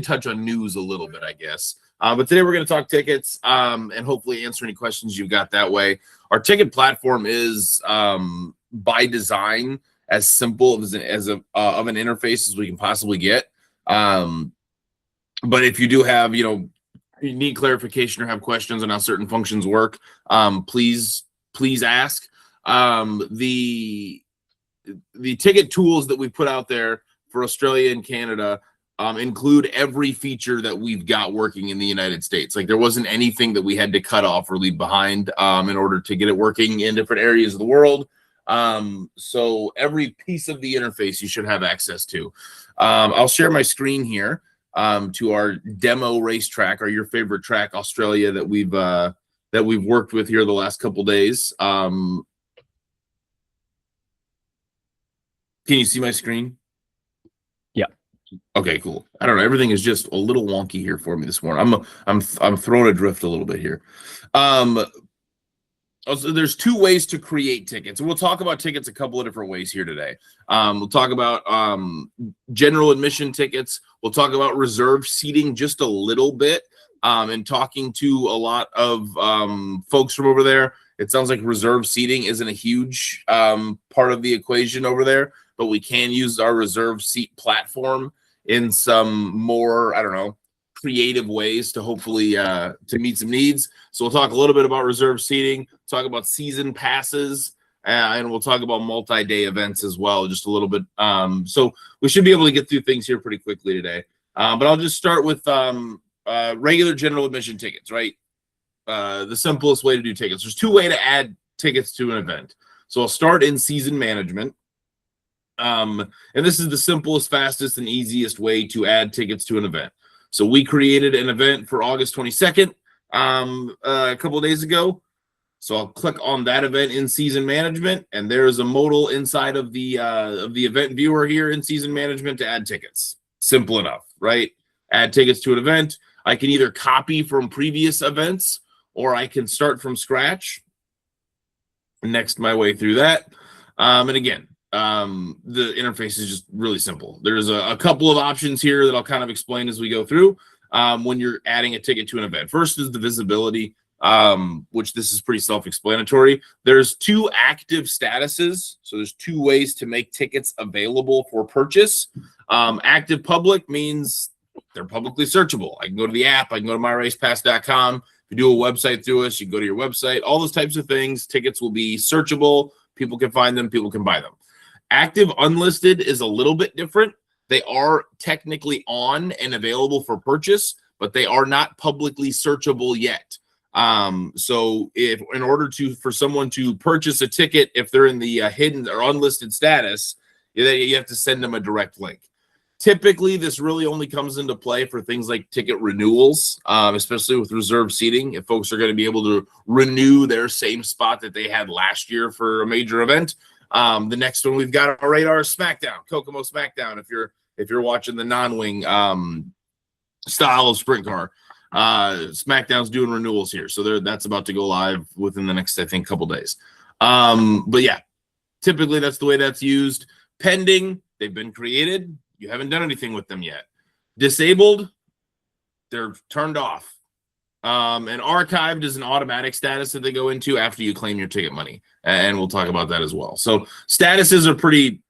touch on news a little bit, I guess. But today we're going to talk tickets and hopefully answer any questions you've got that way. Our ticket platform is by design as simple of an interface as we can possibly get. But if you do have, you need clarification or have questions on how certain functions work, please ask. The ticket tools that we put out there for Australia and Canada include every feature that we've got working in the United States. Like there wasn't anything that we had to cut off or leave behind in order to get it working in different areas of the world. So every piece of the interface you should have access to. I'll share my screen here to our demo racetrack, or your favorite track, Australia, that we've worked with here the last couple days. Can you see my screen? Yeah. Okay, cool. I don't know. Everything is just a little wonky here for me this morning. I'm thrown adrift a little bit here. Also, there's two ways to create tickets. We'll talk about tickets a couple of different ways here today. We'll talk about general admission tickets. We'll talk about reserved seating just a little bit. And talking to a lot of folks from over there, it sounds like reserved seating isn't a huge part of the equation over there, but we can use our reserved seat platform in some more, I don't know, creative ways to hopefully to meet some needs. So we'll talk a little bit about reserved seating, talk about season passes, and we'll talk about multi-day events as well, just a little bit. So we should be able to get through things here pretty quickly today. But I'll just start with regular general admission tickets, right? The simplest way to do tickets. There's two ways to add tickets to an event. So I'll start in season management. And this is the simplest, fastest, and easiest way to add tickets to an event. So we created an event for August 22nd a couple of days ago. So I'll click on that event in season management, and there's a modal inside of the event viewer here in season management to add tickets. Simple enough, right? Add tickets to an event. I can either copy from previous events, or I can start from scratch. Next my way through that. And again, the interface is just really simple. There's a couple of options here that I'll kind of explain as we go through when you're adding a ticket to an event. First is the visibility, which this is pretty self-explanatory. There's two active statuses. So there's two ways to make tickets available for purchase. Active public means they're publicly searchable. I can go to the app. I can go to myracepass.com. If you do a website through us, you can go to your website. All those types of things. Tickets will be searchable. People can find them. People can buy them. Active unlisted is a little bit different. They are technically on and available for purchase, but they are not publicly searchable yet. So if in order for someone to purchase a ticket, if they're in the hidden or unlisted status, you have to send them a direct link. Typically, this really only comes into play for things like ticket renewals, especially with reserved seating. If folks are going to be able to renew their same spot that they had last year for a major event. The next one we've got on our radar is SmackDown, Kokomo SmackDown. If you're watching the non-wing style of sprint car, SmackDown's doing renewals here, so that's about to go live within the next, I think, couple days. But yeah, typically that's the way that's used. Pending, they've been created. You haven't done anything with them yet. Disabled, they're turned off. And archived is an automatic status that they go into after you claim your ticket money. And we'll talk about that as well. So statuses are pretty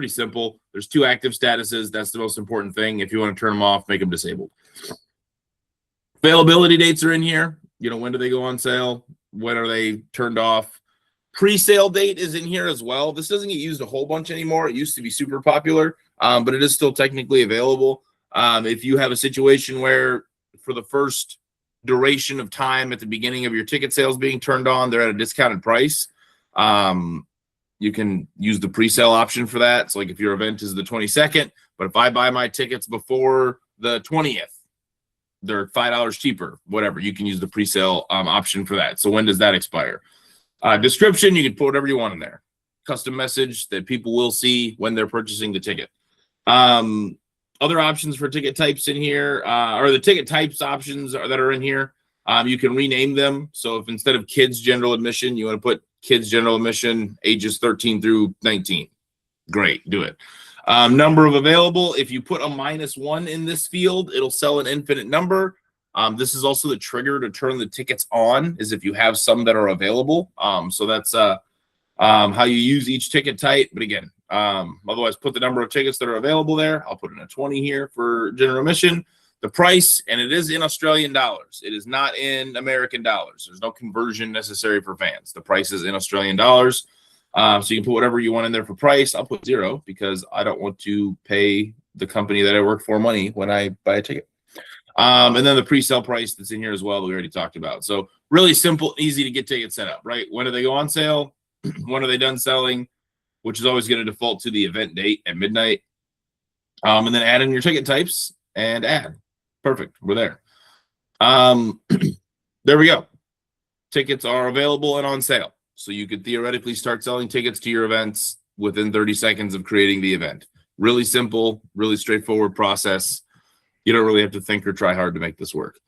simple. There's two active statuses. That's the most important thing. If you want to turn them off, make them disabled. Availability dates are in here. When do they go on sale? When are they turned off? Pre-sale date is in here as well. This doesn't get used a whole bunch anymore. It used to be super popular, but it is still technically available. If you have a situation where for the first duration of time at the beginning of your ticket sales being turned on, they're at a discounted price. You can use the pre-sale option for that. So like if your event is the 22nd, but if I buy my tickets before the 20th, they're $5 cheaper, whatever. You can use the pre-sale option for that. So when does that expire? Description, you can put whatever you want in there. Custom message that people will see when they're purchasing the ticket. Other options for ticket types in here are the ticket types options that are in here. You can rename them. So if instead of kids general admission, you want to put kids general admission, ages 13 through 19. Great, do it. Number of available. If you put a -1 in this field, it'll sell an infinite number. This is also the trigger to turn the tickets on, is if you have some that are available. So that's how you use each ticket type. But again, otherwise put the number of tickets that are available there. I'll put in a 20 here for general admission. The price, and it is in Australian dollars. It is not in American dollars. There's no conversion necessary for fans. The price is in Australian dollars. So you can put whatever you want in there for price. I'll put 0 because I don't want to pay the company that I work for money when I buy a ticket. And then the pre-sale price that's in here as well that we already talked about. So really simple, easy to get tickets set up, right? When do they go on sale? When are they done selling? Which is always going to default to the event date at midnight. And then add in your ticket types and add. Perfect. We're there. There we go. Tickets are available and on sale. So you could theoretically start selling tickets to your events within 30 seconds of creating the event. Really simple, really straightforward process. You don't really have to think or try hard to make this work.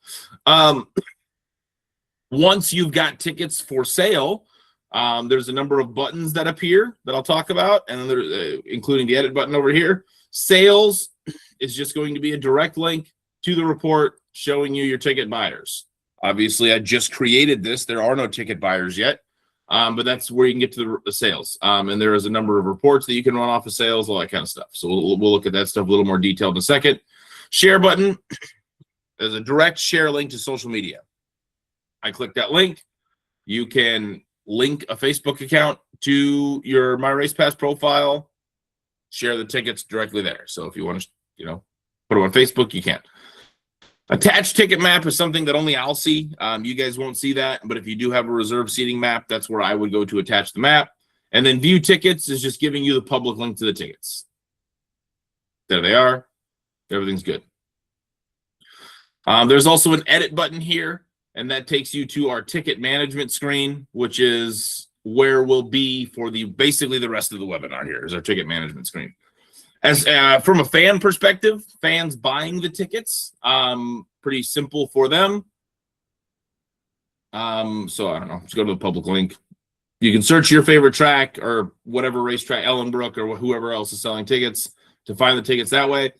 Once you've got tickets for sale, there's a number of buttons that appear that I'll talk about, and then there, including the edit button over here. Sales is just going to be a direct link to the report showing you your ticket buyers. Obviously, I just created this. There are no ticket buyers yet, but that's where you can get to the sales. And there is a number of reports that you can run off of sales, all that kind of stuff. So we'll look at that stuff a little more detailed in a second. Share button is a direct share link to social media. I click that link. You can link a Facebook account to your My Race Pass profile, share the tickets directly there. So if you want to, put them on Facebook, you can. Attached ticket map is something that only I'll see. You guys won't see that, but if you do have a reserved seating map, that's where I would go to attach the map. And then view tickets is just giving you the public link to the tickets. There they are. Everything's good. There's also an edit button here, and that takes you to our ticket management screen, which is where we'll be for basically the rest of the webinar. Here is our ticket management screen. As from a fan perspective, fans buying the tickets, pretty simple for them. So I don't know, just go to the public link. You can search your favorite track or whatever racetrack, Ellenbrook or whoever else is selling tickets, to find the tickets that way.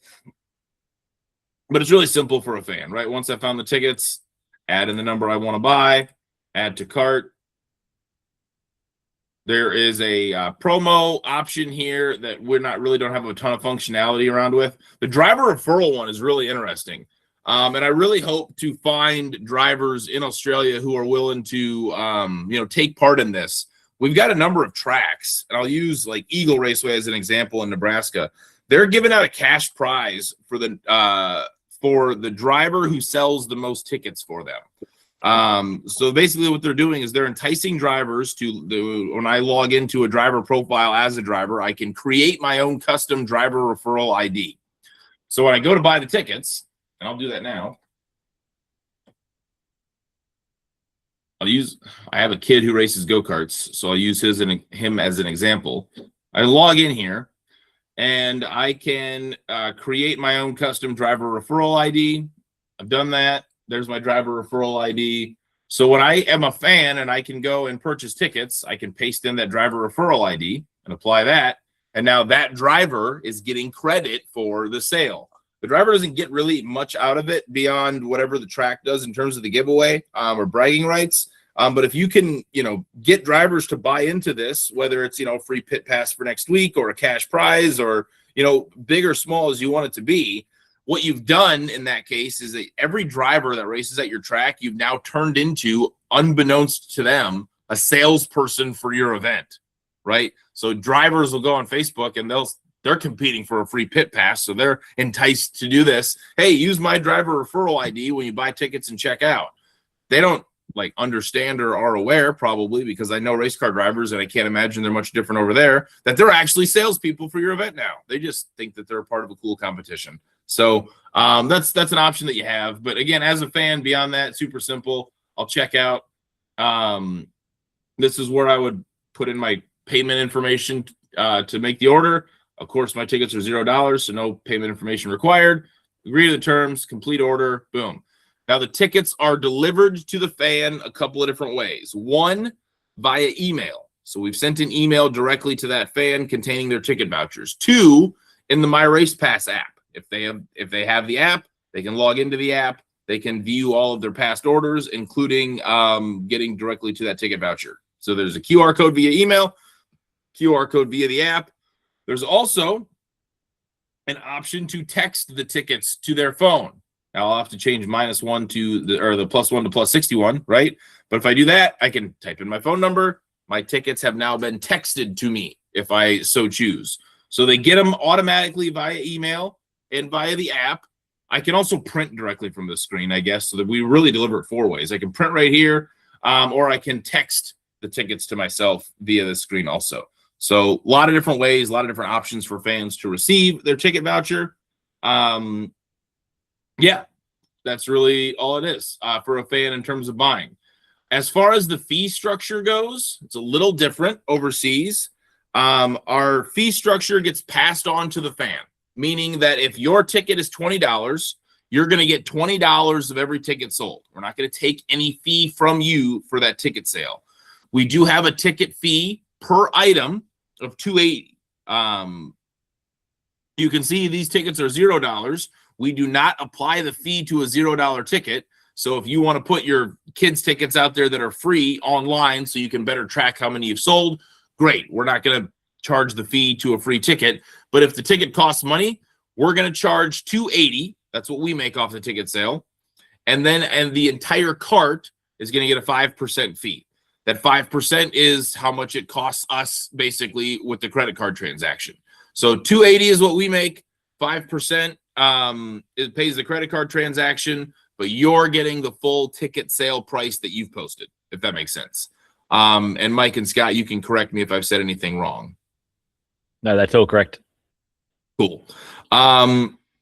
But it's really simple for a fan, right? Once I found the tickets, add in the number I want to buy, add to cart. There is a promo option here that we're not really don't have a ton of functionality around with. The driver referral one is really interesting. And I really hope to find drivers in Australia who are willing to, take part in this. We've got a number of tracks, and I'll use like Eagle Raceway as an example in Nebraska. They're giving out a cash prize for the driver who sells the most tickets for them. So basically what they're doing is they're enticing drivers when I log into a driver profile as a driver, I can create my own custom driver referral ID. So when I go to buy the tickets, and I'll do that now. I have a kid who races go-karts, so I'll use him as an example. I log in here, and I can create my own custom driver referral ID. I've done that. There's my driver referral ID. So when I am a fan and I can go and purchase tickets, I can paste in that driver referral ID and apply that. And now that driver is getting credit for the sale. The driver doesn't get really much out of it beyond whatever the track does in terms of the giveaway or bragging rights. But if you can, get drivers to buy into this, whether it's, free pit pass for next week or a cash prize or, big or small as you want it to be, what you've done in that case is that every driver that races at your track, you've now turned into, unbeknownst to them, a salesperson for your event, right? So drivers will go on Facebook and they're competing for a free pit pass. So they're enticed to do this. Hey, use my driver referral ID when you buy tickets and check out. They don't understand or are aware, probably because I know race car drivers and I can't imagine they're much different over there, that they're actually salespeople for your event now. They just think that they're a part of a cool competition. So that's an option that you have. But again, as a fan, beyond that, super simple. I'll check out. This is where I would put in my payment information to make the order. Of course, my tickets are $0, so no payment information required. Agree to the terms, complete order, boom. Now the tickets are delivered to the fan a couple of different ways. One, via email. So we've sent an email directly to that fan containing their ticket vouchers. Two, in the My Race Pass app. If they have the app, they can log into the app. They can view all of their past orders, including getting directly to that ticket voucher. So there's a QR code via email, QR code via the app. There's also an option to text the tickets to their phone. Now I'll have to change -1 to the +1 to +61, right? But if I do that, I can type in my phone number. My tickets have now been texted to me if I so choose. So they get them automatically via email and via the app. I can also print directly from the screen, I guess, so that we really deliver it 4 ways. I can print right here, or I can text the tickets to myself via the screen also. So a lot of different ways, a lot of different options for fans to receive their ticket voucher. Yeah, that's really all it is for a fan in terms of buying. As far as the fee structure goes, it's a little different overseas. Our fee structure gets passed on to the fan, meaning that if your ticket is $20, you're going to get $20 of every ticket sold. We're not going to take any fee from you for that ticket sale. We do have a ticket fee per item of $280. You can see these tickets are $0. We do not apply the fee to a $0 ticket. So if you want to put your kids' tickets out there that are free online so you can better track how many you've sold, great. We're not going to charge the fee to a free ticket. But if the ticket costs money, we're going to charge $280. That's what we make off the ticket sale. And the entire cart is going to get a 5% fee. That 5% is how much it costs us basically with the credit card transaction. So $280 is what we make. 5% it pays the credit card transaction, but you're getting the full ticket sale price that you've posted, if that makes sense. And Mike and Scott, you can correct me if I've said anything wrong. No, that's all correct. Cool.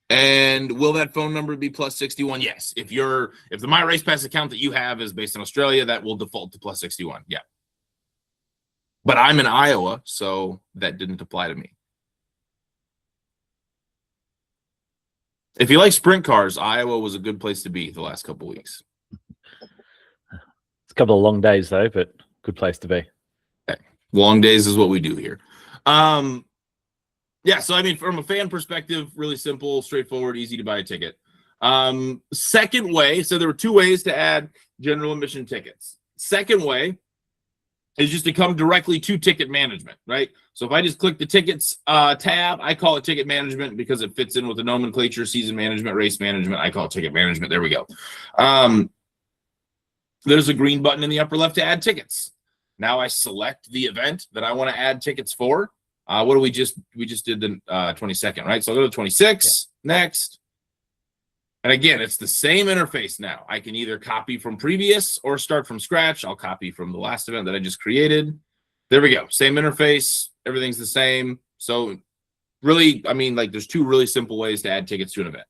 And will that phone number be +61? Yes. If the My Race Pass account that you have is based in Australia, that will default to +61. Yeah. But I'm in Iowa, so that didn't apply to me. If you like sprint cars, Iowa was a good place to be the last couple of weeks. It's a couple of long days though, but good place to be. Okay. Long days is what we do here. Yeah, so I mean, from a fan perspective, really simple, straightforward, easy to buy a ticket. Second way, so there were 2 ways to add general admission tickets. Second way is just to come directly to ticket management, right? So if I just click the tickets tab, I call it ticket management because it fits in with the nomenclature, season management, race management. I call it ticket management. There we go. There's a green button in the upper left to add tickets. Now I select the event that I want to add tickets for. What do we just did the 22nd, right? So I'll go to 26, next. And again, it's the same interface now. I can either copy from previous or start from scratch. I'll copy from the last event that I just created. There we go. Same interface. Everything's the same. So really, I mean, like there's 2 really simple ways to add tickets to an event.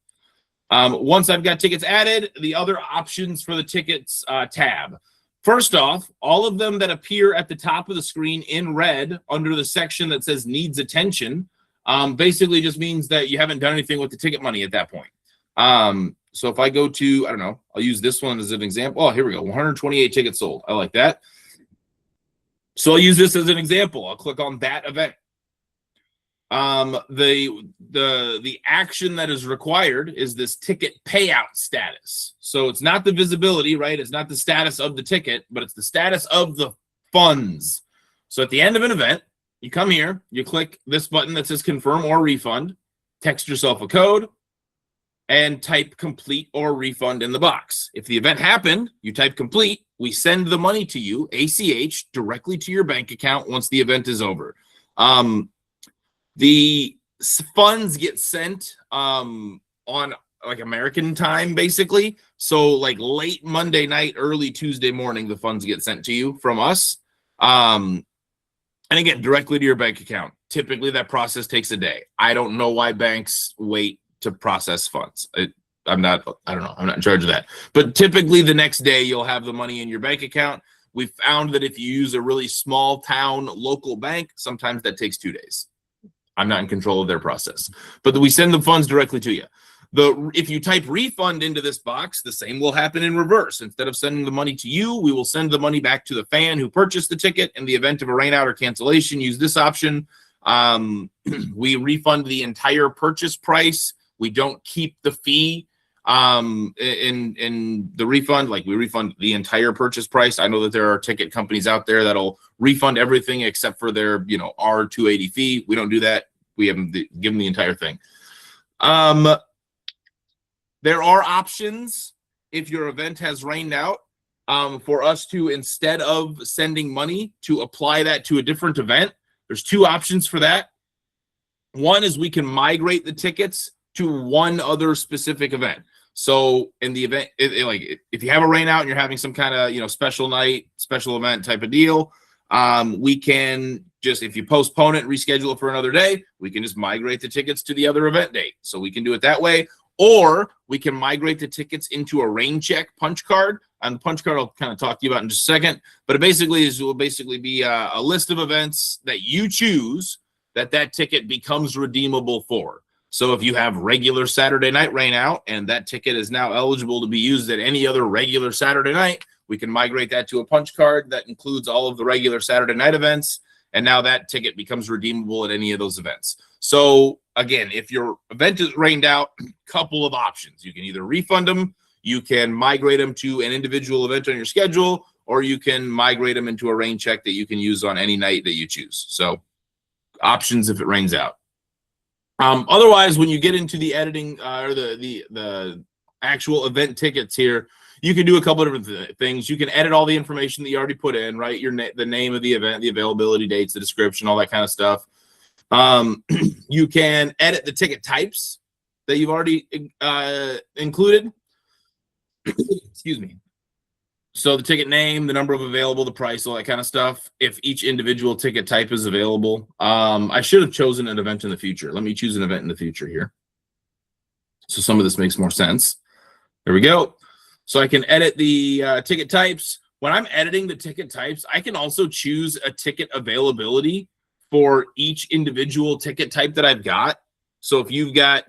Once I've got tickets added, the other options for the tickets tab. First off, all of them that appear at the top of the screen in red under the section that says needs attention basically just means that you haven't done anything with the ticket money at that point. So if I go to, I don't know, I'll use this one as an example. Oh, here we go. 128 tickets sold. I like that. So I'll use this as an example. I'll click on that event. The action that is required is this ticket payout status. So it's not the visibility, right? It's not the status of the ticket, but it's the status of the funds. So at the end of an event, you come here, you click this button that says confirm or refund, text yourself a code, and type complete or refund in the box. If the event happened, you type complete, we send the money to you, ACH, directly to your bank account once the event is over. The funds get sent on like American time, basically. So like late Monday night, early Tuesday morning, the funds get sent to you from us. And again, directly to your bank account. Typically that process takes a day. I don't know why banks wait to process funds. I'm not in charge of that. But typically the next day you'll have the money in your bank account. We found that if you use a really small town local bank, sometimes that takes 2 days. I'm not in control of their process, but we send the funds directly to you. If you type refund into this box, the same will happen in reverse. Instead of sending the money to you, we will send the money back to the fan who purchased the ticket. In the event of a rainout or cancellation, use this option. We refund the entire purchase price. We don't keep the fee in the refund. Like, we refund the entire purchase price. I know that there are ticket companies out there that'll refund everything except for their R280 fee. We don't do that. We give them the entire thing. There are options if your event has rained out, for us to, instead of sending money, to apply that to a different event. There's two options for that. One is we can migrate the tickets to one other specific event. So in the event, like if you have a rain out and you're having some kind of special night, special event type of deal, we can just, if you postpone it and reschedule it for another day, we can just migrate the tickets to the other event date. So we can do it that way, or we can migrate the tickets into a rain check punch card. And the punch card I'll kind of talk to you about in just a second. But it will basically be a list of events that you choose that ticket becomes redeemable for. So if you have regular Saturday night rain out and that ticket is now eligible to be used at any other regular Saturday night, we can migrate that to a punch card that includes all of the regular Saturday night events. And now that ticket becomes redeemable at any of those events. So again, if your event is rained out, couple of options. You can either refund them, you can migrate them to an individual event on your schedule, or you can migrate them into a rain check that you can use on any night that you choose. So options if it rains out. Otherwise, when you get into the editing or the actual event tickets here, you can do a couple of different things. You can edit all the information that you already put in, right? The name of the event, the availability dates, the description, all that kind of stuff. You can edit the ticket types that you've already included. Excuse me. So the ticket name, the number of available, the price, all that kind of stuff. If each individual ticket type is available, I should have chosen an event in the future. Let me choose an event in the future here. So some of this makes more sense. There we go. So I can edit the ticket types. When I'm editing the ticket types, I can also choose a ticket availability for each individual ticket type that I've got. So if you've got,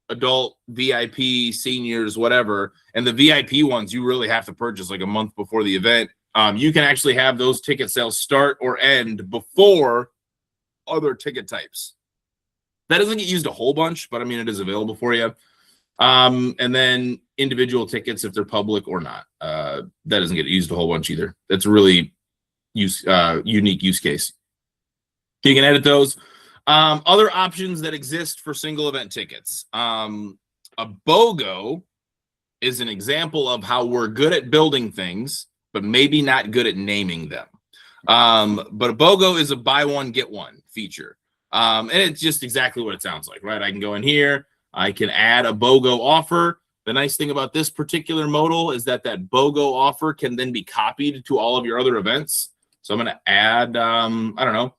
adult, VIP, seniors, whatever, and the VIP ones you really have to purchase like a month before the event, you can actually have those ticket sales start or end before other ticket types. That doesn't get used a whole bunch, but I mean, it is available for you. And then individual tickets, if they're public or not, that doesn't get used a whole bunch either. That's a really unique use case. You can edit those. Other options that exist for single event tickets. A BOGO is an example of how we're good at building things, but maybe not good at naming them. But a BOGO is a buy one, get one feature. And it's just exactly what it sounds like, right? I can go in here, I can add a BOGO offer. The nice thing about this particular modal is that BOGO offer can then be copied to all of your other events. So I'm going to add, I don't know,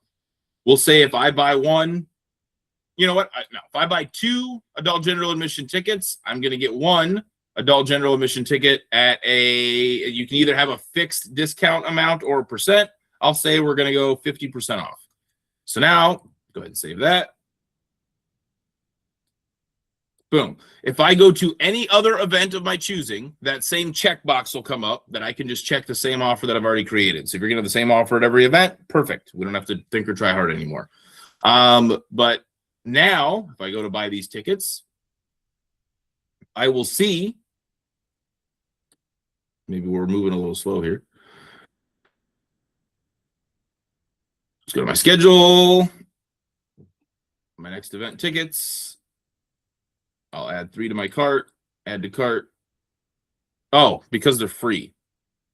we'll say if I buy one, if I buy 2 adult general admission tickets, I'm going to get 1 adult general admission ticket at you can either have a fixed discount amount or a percent. I'll say we're going to go 50% off. So now go ahead and save that. Boom. If I go to any other event of my choosing, that same checkbox will come up that I can just check the same offer that I've already created. So if you're going to have the same offer at every event, perfect. We don't have to think or try hard anymore. But now, if I go to buy these tickets, I will see, maybe we're moving a little slow here. Let's go to my schedule, my next event tickets. I'll add 3 to my cart, add to cart. Oh, because they're free.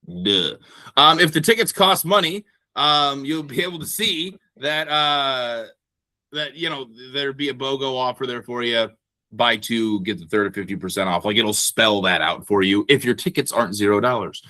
Duh. If the tickets cost money, you'll be able to see that there'd be a BOGO offer there for you. Buy 2, get the third at 50% off. Like, it'll spell that out for you if your tickets aren't $0.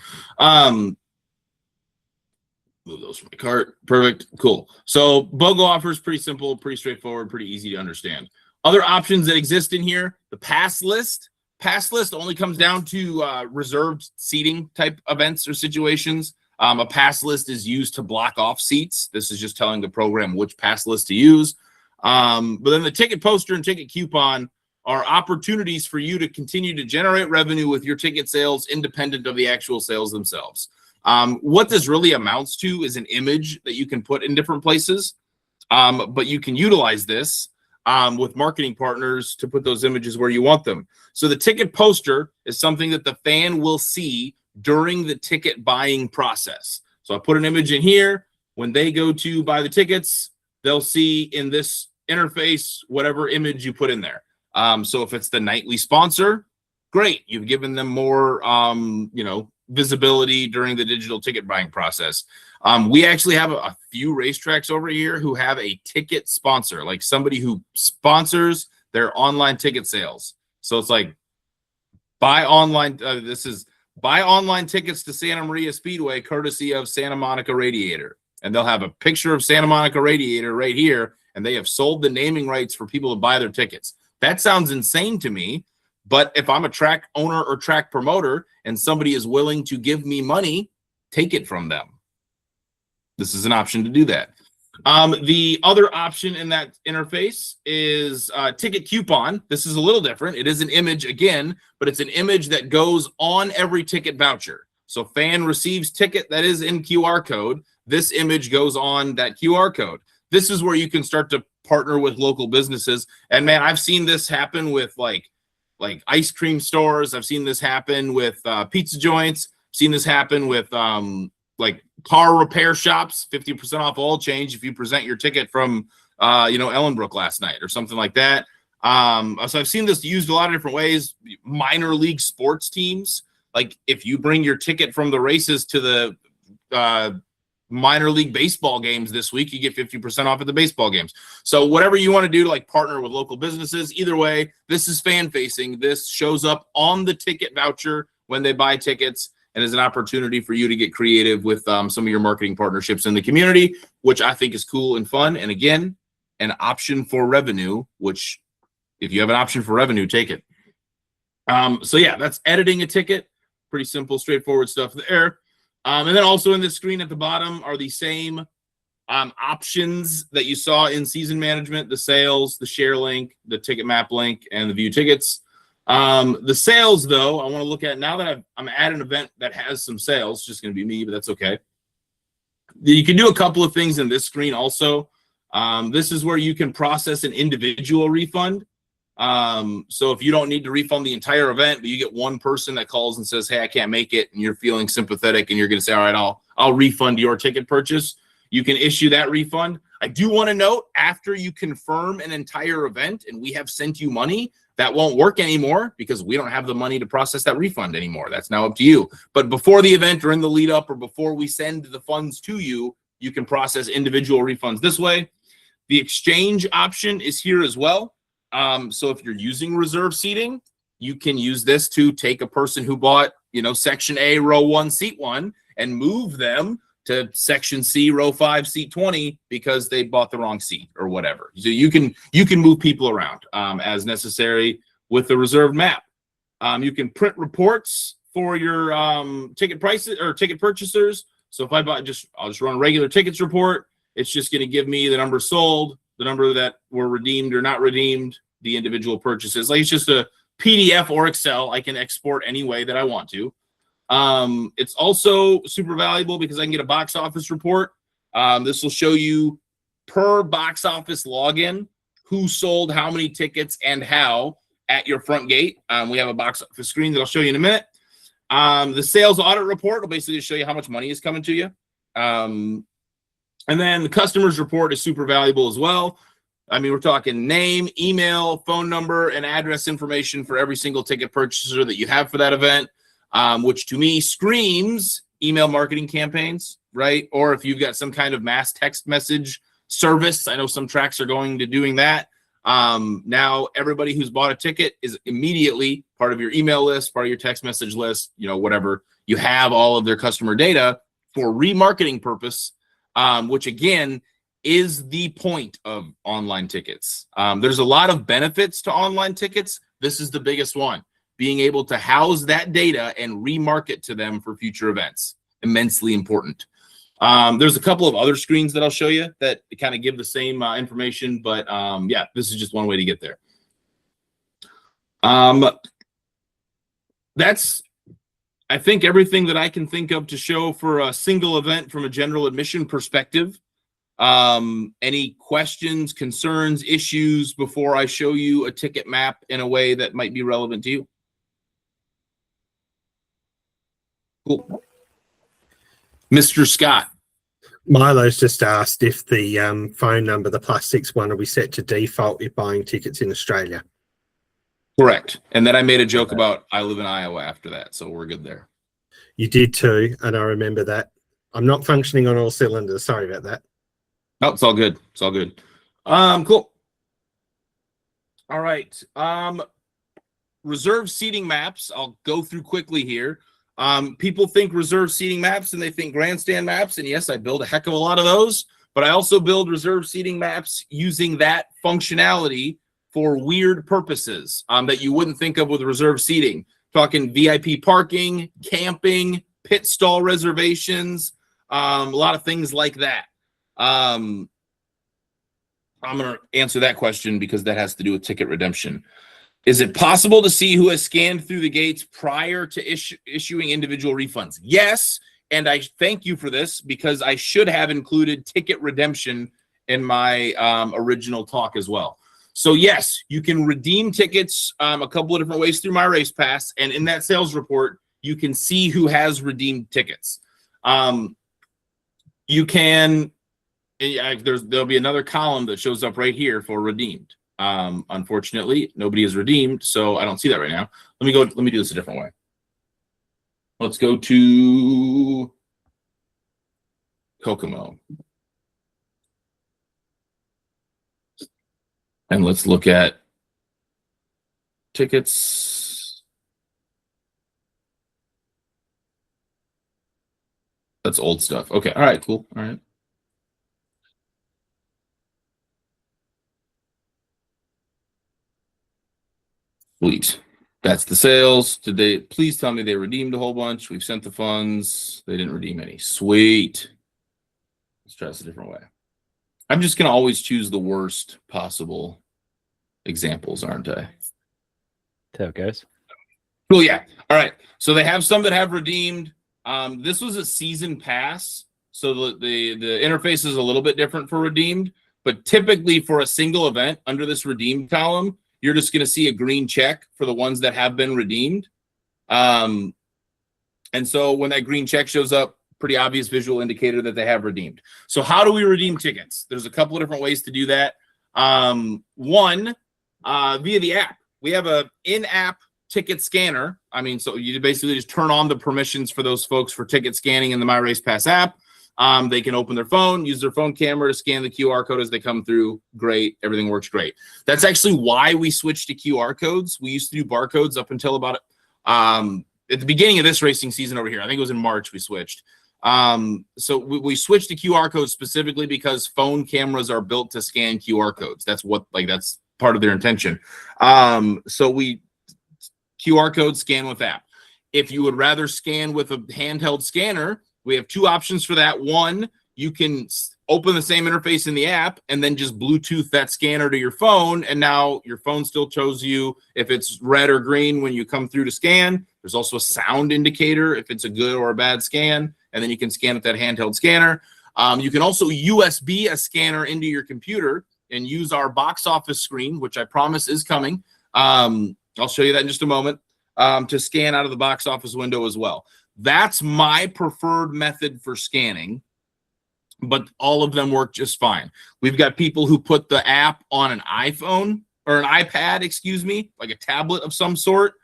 Move those from my cart. Perfect. Cool. So BOGO offer is pretty simple, pretty straightforward, pretty easy to understand. Other options that exist in here, the pass list. Pass list only comes down to reserved seating type events or situations. A pass list is used to block off seats. This is just telling the program which pass list to use. But then the ticket poster and ticket coupon are opportunities for you to continue to generate revenue with your ticket sales independent of the actual sales themselves. What this really amounts to is an image that you can put in different places. But you can utilize this with marketing partners to put those images where you want them. So the ticket poster is something that the fan will see during the ticket buying process. So I put an image in here. When they go to buy the tickets, they'll see in this interface whatever image you put in there. So if it's the nightly sponsor, great. You've given them more, visibility during the digital ticket buying process. We actually have a few racetracks over here who have a ticket sponsor, like somebody who sponsors their online ticket sales. So it's like buy online. Buy online tickets to Santa Maria Speedway, courtesy of Santa Monica Radiator. And they'll have a picture of Santa Monica Radiator right here. And they have sold the naming rights for people to buy their tickets. That sounds insane to me. But if I'm a track owner or track promoter and somebody is willing to give me money, take it from them. This is an option to do that. The other option in that interface is ticket coupon. This is a little different. It is an image again, but it's an image that goes on every ticket voucher. So fan receives ticket that is in QR code. This image goes on that QR code. This is where you can start to partner with local businesses. And man, I've seen this happen with like ice cream stores. I've seen this happen with pizza joints. I've seen this happen with like car repair shops, 50% off oil change if you present your ticket from Ellenbrook last night or something like that. So I've seen this used a lot of different ways. Minor league sports teams, like if you bring your ticket from the races to the minor league baseball games this week, you get 50% off at the baseball games. So whatever you want to do to like partner with local businesses, either way, this is fan facing. This shows up on the ticket voucher when they buy tickets and is an opportunity for you to get creative with some of your marketing partnerships in the community, which I think is cool and fun. And again, an option for revenue, which if you have an option for revenue, take it. So yeah, that's editing a ticket. Pretty simple, straightforward stuff there. And then also in this screen at the bottom are the same options that you saw in season management, the sales, the share link, the ticket map link, and the view tickets. The sales, though, I want to look at now that I'm at an event that has some sales. It's just going to be me, but that's okay. You can do a couple of things in this screen also. This is where you can process an individual refund. So if you don't need to refund the entire event, but you get one person that calls and says, hey, I can't make it, and you're feeling sympathetic and you're going to say, all right, I'll refund your ticket purchase. You can issue that refund. I do want to note, after you confirm an entire event and we have sent you money, that won't work anymore because we don't have the money to process that refund anymore. That's now up to you. But before the event or in the lead up or before we send the funds to you, you can process individual refunds this way. The exchange option is here as well. So if you're using reserve seating, you can use this to take a person who bought, section A, row 1, seat 1, and move them to section C, row 5, seat 20, because they bought the wrong seat or whatever. So you can move people around as necessary with the reserved map. You can print reports for your ticket prices or ticket purchasers. So if I'll just run a regular tickets report. It's just going to give me the number sold, the number that were redeemed or not redeemed, the individual purchases. Like it's just a PDF or Excel I can export any way that I want to. It's also super valuable because I can get a box office report. This will show you per box office login who sold how many tickets and how at your front gate. We have a box office screen that I'll show you in a minute. The sales audit report will basically show you how much money is coming to you. And then the customer's report is super valuable as well. I mean, we're talking name, email, phone number, and address information for every single ticket purchaser that you have for that event, which to me screams email marketing campaigns, right? Or if you've got some kind of mass text message service, I know some tracks are going to doing that. Now everybody who's bought a ticket is immediately part of your email list, part of your text message list, whatever. You have all of their customer data for remarketing purpose. Which again is the point of online tickets. There's a lot of benefits to online tickets. This is the biggest one, being able to house that data and remarket to them for future events. Immensely important. There's a couple of other screens that I'll show you that kind of give the same information, but yeah, this is just one way to get there. That's, I think, everything that I can think of to show for a single event from a general admission perspective. Any questions, concerns, issues before I show you a ticket map in a way that might be relevant to you? Cool. Mr. Scott. Milo's just asked if the phone number, the +61, will be set to default if buying tickets in Australia. Correct. And then I made a joke about I live in Iowa after that, so we're good there. You did too, and I remember that. I'm not functioning on all cylinders. Sorry about that. Oh, it's all good. It's all good. Cool. All right. Reserve seating maps. I'll go through quickly here. People think reserve seating maps and they think grandstand maps. And yes, I build a heck of a lot of those, but I also build reserve seating maps using that functionality for weird purposes that you wouldn't think of with reserve seating. Talking VIP parking, camping, pit stall reservations, a lot of things like that. I'm going to answer that question because that has to do with ticket redemption. Is it possible to see who has scanned through the gates prior to issuing individual refunds? Yes, and I thank you for this because I should have included ticket redemption in my original talk as well. So yes, you can redeem tickets a couple of different ways through My Race Pass, and in that sales report, you can see who has redeemed tickets. You can, there'll be another column that shows up right here for redeemed. Unfortunately, nobody is redeemed, so I don't see that right now. Let me do this a different way. Let's go to Kokomo. And let's look at tickets. That's old stuff. Okay. All right, cool. All right. Sweet. That's the sales. Did they please tell me they redeemed a whole bunch? We've sent the funds. They didn't redeem any. Sweet. Let's try this a different way. I'm just going to always choose the worst possible examples, aren't I? That's how it goes. Cool. Yeah. All right. So they have some that have redeemed. This was a season pass. So the interface is a little bit different for redeemed, but typically for a single event under this redeemed column, you're just going to see a green check for the ones that have been redeemed. And so when that green check shows up, pretty obvious visual indicator that they have redeemed. So how do we redeem tickets? There's a couple of different ways to do that. One, via the app. We have a in-app ticket scanner. I mean, so you basically just turn on the permissions for those folks for ticket scanning in the My Race Pass app. They can open their phone, use their phone camera to scan the QR code as they come through. Great. Everything works great. That's actually why we switched to QR codes. We used to do barcodes up until about at the beginning of this racing season over here. I think it was in March we switched. So we switched to QR codes specifically because phone cameras are built to scan QR codes. That's that's part of their intention. So we QR code scan with app. If you would rather scan with a handheld scanner, we have two options for that. One, you can open the same interface in the app and then just Bluetooth that scanner to your phone. And now your phone still shows you if it's red or green when you come through to scan. There's also a sound indicator if it's a good or a bad scan. And then you can scan with that handheld scanner. You can also USB a scanner into your computer and use our box office screen, which I promise is coming. I'll show you that in just a moment, to scan out of the box office window as well. That's my preferred method for scanning, but all of them work just fine. We've got people who put the app on an iPhone or an iPad, excuse me, like a tablet of some sort,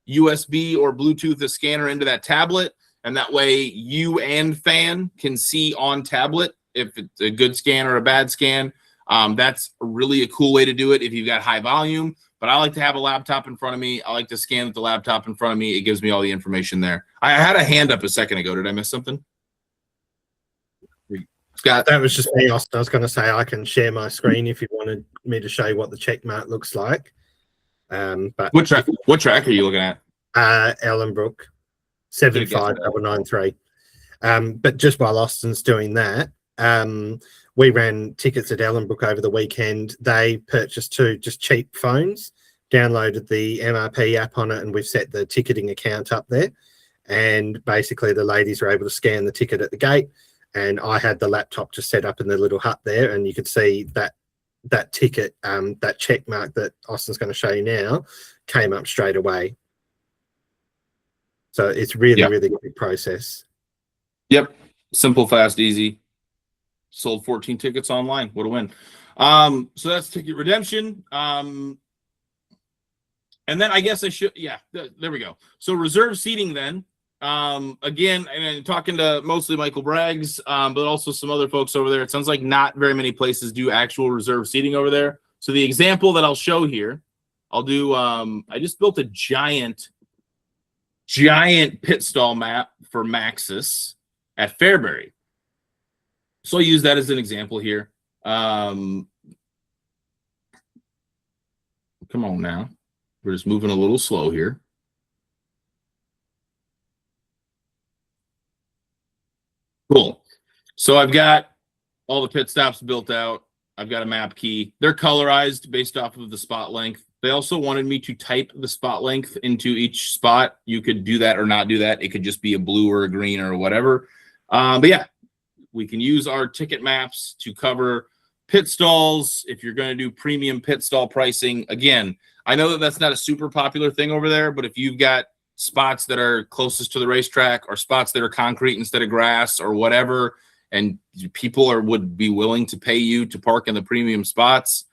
USB or Bluetooth a scanner into that tablet. And that way you and fan can see on tablet if it's a good scan or a bad scan. That's really a cool way to do it if you've got high volume. But I like to have a laptop in front of me. I like to scan with the laptop in front of me. It gives me all the information there. I had a hand up a second ago. Did I miss something? Scott? That was just me, Austin. I was going to say I can share my screen if you wanted me to show you what the check mark looks like. But What track are you looking at? Ellenbrook, 75993. But just while Austin's doing that, we ran tickets at Ellenbrook over the weekend. They purchased two just cheap phones, downloaded the MRP app on it, and we've set the ticketing account up there. And basically the ladies were able to scan the ticket at the gate, and I had the laptop just set up in the little hut there, and you could see that ticket, that check mark that Austin's going to show you now, came up straight away. So it's really, really quick process. Yep. Simple, fast, easy. Sold 14 tickets online. What a win. So that's ticket redemption. And then I guess I should, there we go. So reserve seating then. Again, and talking to mostly Michael Braggs, but also some other folks over there. It sounds like not very many places do actual reserve seating over there. So the example that I'll show here, I'll do, I just built a giant pit stall map for Maxis at Fairbury. So I'll use that as an example here. Come on now. We're just moving a little slow here. Cool. So I've got all the pit stops built out. I've got a map key. They're colorized based off of the spot length. They also wanted me to type the spot length into each spot. You could do that or not do that. It could just be a blue or a green or whatever. But yeah, we can use our ticket maps to cover pit stalls. If you're going to do premium pit stall pricing, again, I know that that's not a super popular thing over there, but if you've got spots that are closest to the racetrack or spots that are concrete instead of grass or whatever, and people would be willing to pay you to park in the premium spots,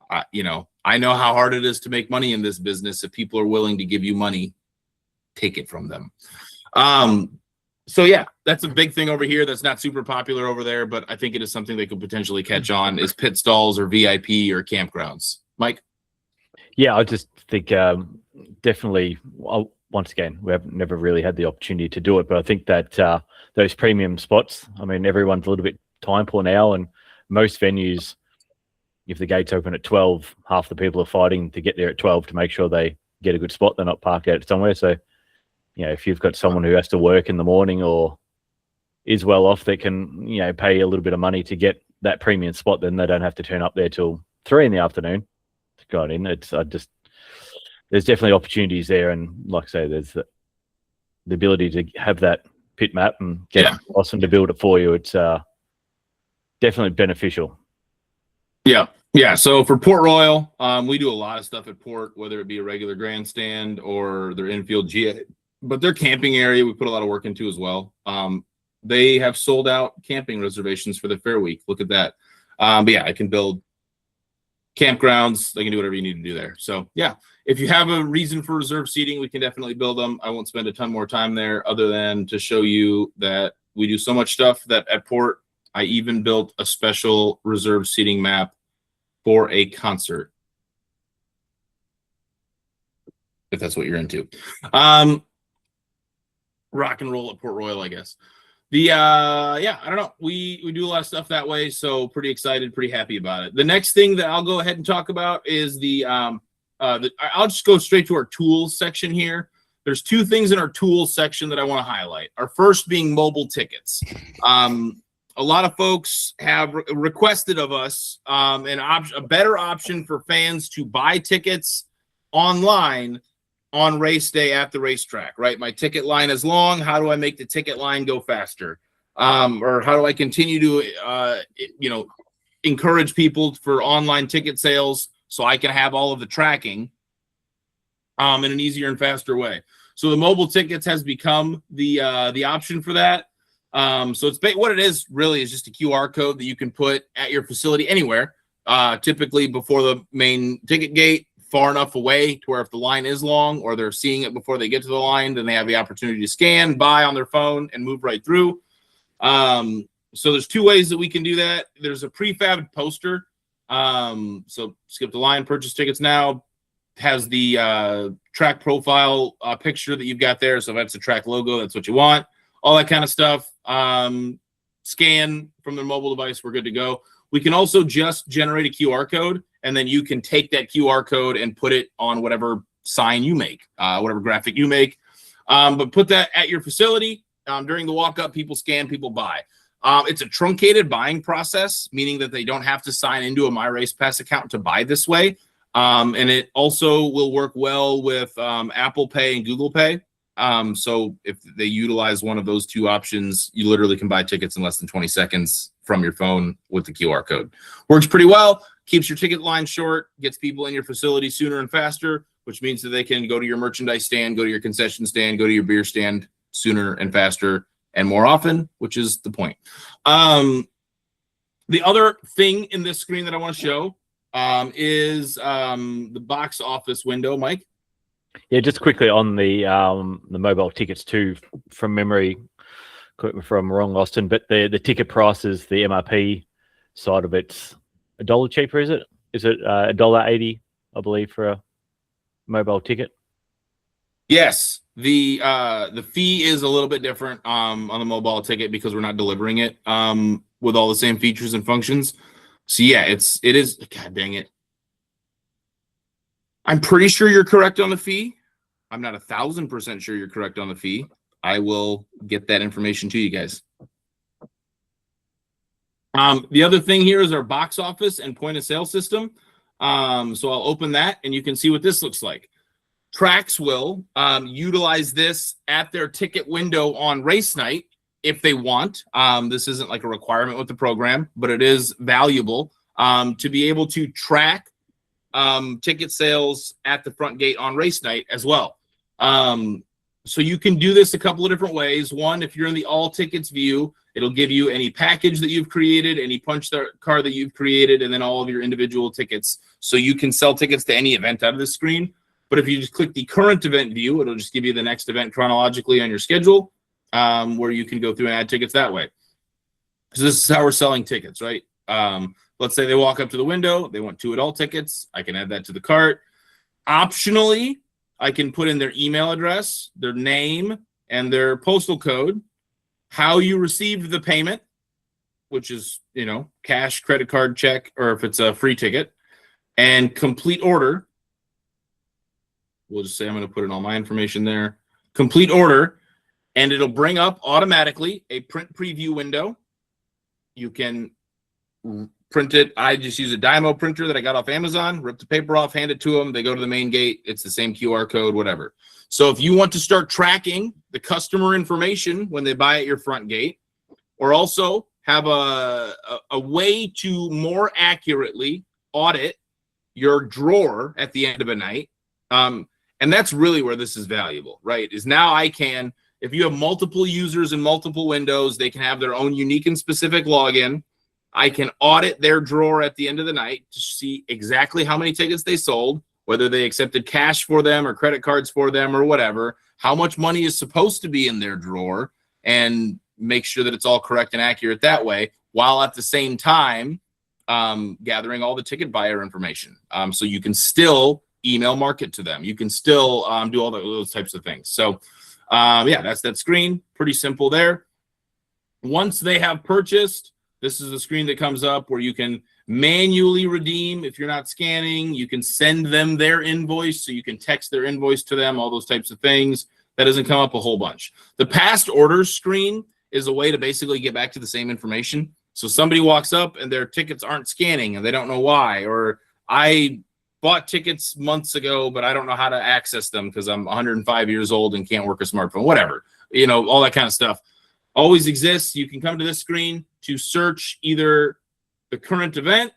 I know how hard it is to make money in this business. If people are willing to give you money, take it from them. So yeah, that's a big thing over here. That's not super popular over there, but I think it is something they could potentially catch on, is pit stalls or VIP or campgrounds. Mike? Yeah, I just think definitely, once again, we have never really had the opportunity to do it, but I think that those premium spots, I mean, everyone's a little bit time poor now, and most venues, if the gates open at 12, half the people are fighting to get there at 12 to make sure they get a good spot. They're not parked out somewhere. So, if you've got someone who has to work in the morning or is well off that can, pay a little bit of money to get that premium spot, then they don't have to turn up there till 3 PM to go in. There's definitely opportunities there. And like I say, there's the ability to have that pit map and get Austin to build it for you. It's definitely beneficial. Yeah. So for Port Royal, we do a lot of stuff at Port, whether it be a regular grandstand or their infield GA, but their camping area, we put a lot of work into as well. They have sold out camping reservations for the Fair Week. Look at that. But yeah, I can build campgrounds. I can do whatever you need to do there. So yeah, if you have a reason for reserve seating, we can definitely build them. I won't spend a ton more time there other than to show you that we do so much stuff that at Port, I even built a special reserve seating map for a concert, if that's what you're into. Rock and roll at Port Royal, I guess. I don't know. We do a lot of stuff that way, so pretty excited, pretty happy about it. The next thing that I'll go ahead and talk about is I'll just go straight to our tools section here. There's 2 things in our tools section that I want to highlight. Our first being mobile tickets. A lot of folks have requested of us a better option for fans to buy tickets online on race day at the racetrack, right? My ticket line is long. How do I make the ticket line go faster? Or how do I continue to, encourage people for online ticket sales so I can have all of the tracking in an easier and faster way? So the mobile tickets has become the option for that. So it's what it is really is just a QR code that you can put at your facility anywhere, typically before the main ticket gate, far enough away to where if the line is long or they're seeing it before they get to the line, then they have the opportunity to scan, buy on their phone, and move right through. So there's 2 ways that we can do that. There's a prefabbed poster. So skip the line, purchase tickets now, has the track profile picture that you've got there. So if that's a track logo, that's what you want. All that kind of stuff. Scan from their mobile device, we're good to go. We can also just generate a QR code, and then you can take that QR code and put it on whatever sign you make, whatever graphic you make. But put that at your facility. During the walk-up, people scan, people buy. It's a truncated buying process, meaning that they don't have to sign into a MyRacePass account to buy this way. And it also will work well with Apple Pay and Google Pay. So if they utilize one of those two options, you literally can buy tickets in less than 20 seconds from your phone with the QR code. Works pretty well, keeps your ticket line short, gets people in your facility sooner and faster, which means that they can go to your merchandise stand, go to your concession stand, go to your beer stand sooner and faster and more often, which is the point. The other thing in this screen that I want to show is the box office window, Mike. Yeah, just quickly on the mobile tickets too, from memory, correct me if I'm wrong, Austin, but the ticket prices, the MRP side of it's $1 cheaper, is it? Is it $1.80, I believe, for a mobile ticket? Yes, the fee is a little bit different on the mobile ticket because we're not delivering it with all the same features and functions. So yeah, it is. God dang it! I'm pretty sure you're correct on the fee. I'm not 1,000% sure you're correct on the fee. I will get that information to you guys. The other thing here is our box office and point of sale system. So I'll open that and you can see what this looks like. Trax will utilize this at their ticket window on race night if they want. This isn't like a requirement with the program, but it is valuable to be able to track ticket sales at the front gate on race night as well. So you can do this a couple of different ways. One, if you're in the all tickets view, it'll give you any package that you've created, any punch card that you've created, and then all of your individual tickets. So you can sell tickets to any event out of the screen. But if you just click the current event view, it'll just give you the next event chronologically on your schedule, where you can go through and add tickets that way. So this is how we're selling tickets, right? Let's say they walk up to the window, they want 2 adult tickets. I can add that to the cart. Optionally, I can put in their email address, their name, and their postal code, how you received the payment, which is, cash, credit card, check, or if it's a free ticket, and complete order. We'll just say I'm going to put in all my information there. Complete order, and it'll bring up automatically a print preview window. You can print it. I just use a Dymo printer that I got off Amazon, rip the paper off, hand it to them. They go to the main gate. It's the same QR code, whatever. So if you want to start tracking the customer information when they buy at your front gate, or also have a way to more accurately audit your drawer at the end of a night, and that's really where this is valuable, right? Is now I can, if you have multiple users in multiple windows, they can have their own unique and specific login. I can audit their drawer at the end of the night to see exactly how many tickets they sold, whether they accepted cash for them or credit cards for them or whatever, how much money is supposed to be in their drawer, and make sure that it's all correct and accurate that way, while at the same time gathering all the ticket buyer information. So you can still email market to them. You can still do all those types of things. So yeah, that's that screen. Pretty simple there. Once they have purchased, this is the screen that comes up where you can manually redeem. If you're not scanning, you can send them their invoice. So you can text their invoice to them, all those types of things. That doesn't come up a whole bunch. The past orders screen is a way to basically get back to the same information. So somebody walks up and their tickets aren't scanning and they don't know why, or I bought tickets months ago, but I don't know how to access them because I'm 105 years old and can't work a smartphone, whatever, all that kind of stuff always exists. You can come to this screen to search either the current event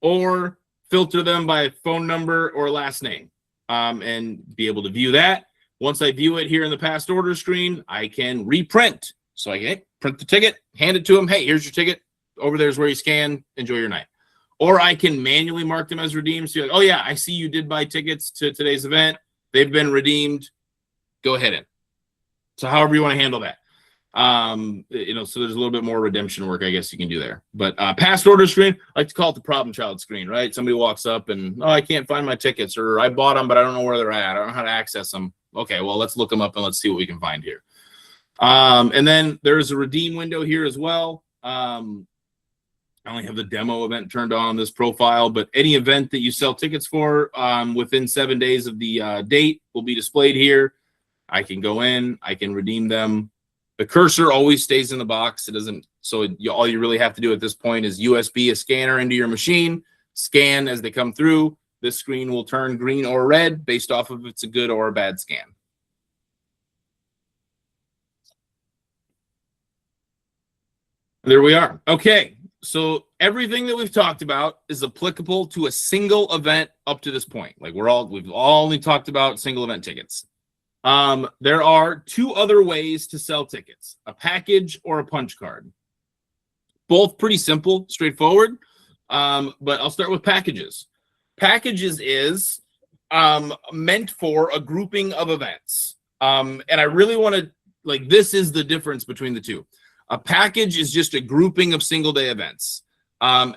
or filter them by phone number or last name, and be able to view that. Once I view it here in the past order screen, I can reprint. So I can print the ticket, hand it to them. Hey, here's your ticket. Over there's where you scan. Enjoy your night. Or I can manually mark them as redeemed. So you're like, oh yeah, I see you did buy tickets to today's event. They've been redeemed. Go ahead in. So however you want to handle that. So there's a little bit more redemption work, I guess you can do there. But past order screen, I like to call it the problem child screen, right? Somebody walks up and, I can't find my tickets, or I bought them, but I don't know where they're at. I don't know how to access them. Okay, well, let's look them up and let's see what we can find here. And then there's a redeem window here as well. I only have the demo event turned on this profile, but any event that you sell tickets for within 7 days of the date will be displayed here. I can go in, I can redeem them. The cursor always stays in the box. It doesn't. So all you really have to do at this point is USB a scanner into your machine, scan as they come through. This screen will turn green or red based off of if it's a good or a bad scan. There we are. Okay. So everything that we've talked about is applicable to a single event up to this point. Like we've all only talked about single event tickets. There are two other ways to sell tickets, a package or a punch card. Both pretty simple, straightforward. But I'll start with packages. Packages is meant for a grouping of events. And I really want to, like, this is the difference between the two. A package is just a grouping of single day events.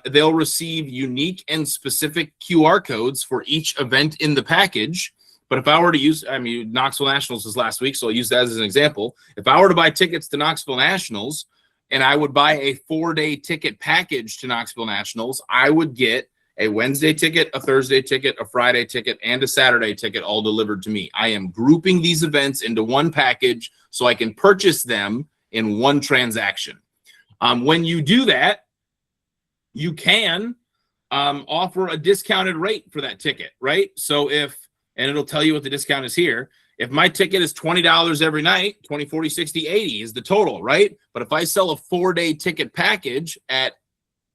They'll receive unique and specific QR codes for each event in the package. But if I were to use, I mean, Knoxville Nationals was last week, so I'll use that as an example. If I were to buy tickets to Knoxville Nationals and I would buy a 4-day ticket package to Knoxville Nationals, I would get a Wednesday ticket, a Thursday ticket, a Friday ticket, and a Saturday ticket all delivered to me. I am grouping these events into one package so I can purchase them in one transaction. When you do that, you can offer a discounted rate for that ticket, right? So and it'll tell you what the discount is here. If my ticket is $20 every night, 20, 40, 60, 80 is the total, right? But if I sell a 4-day ticket package at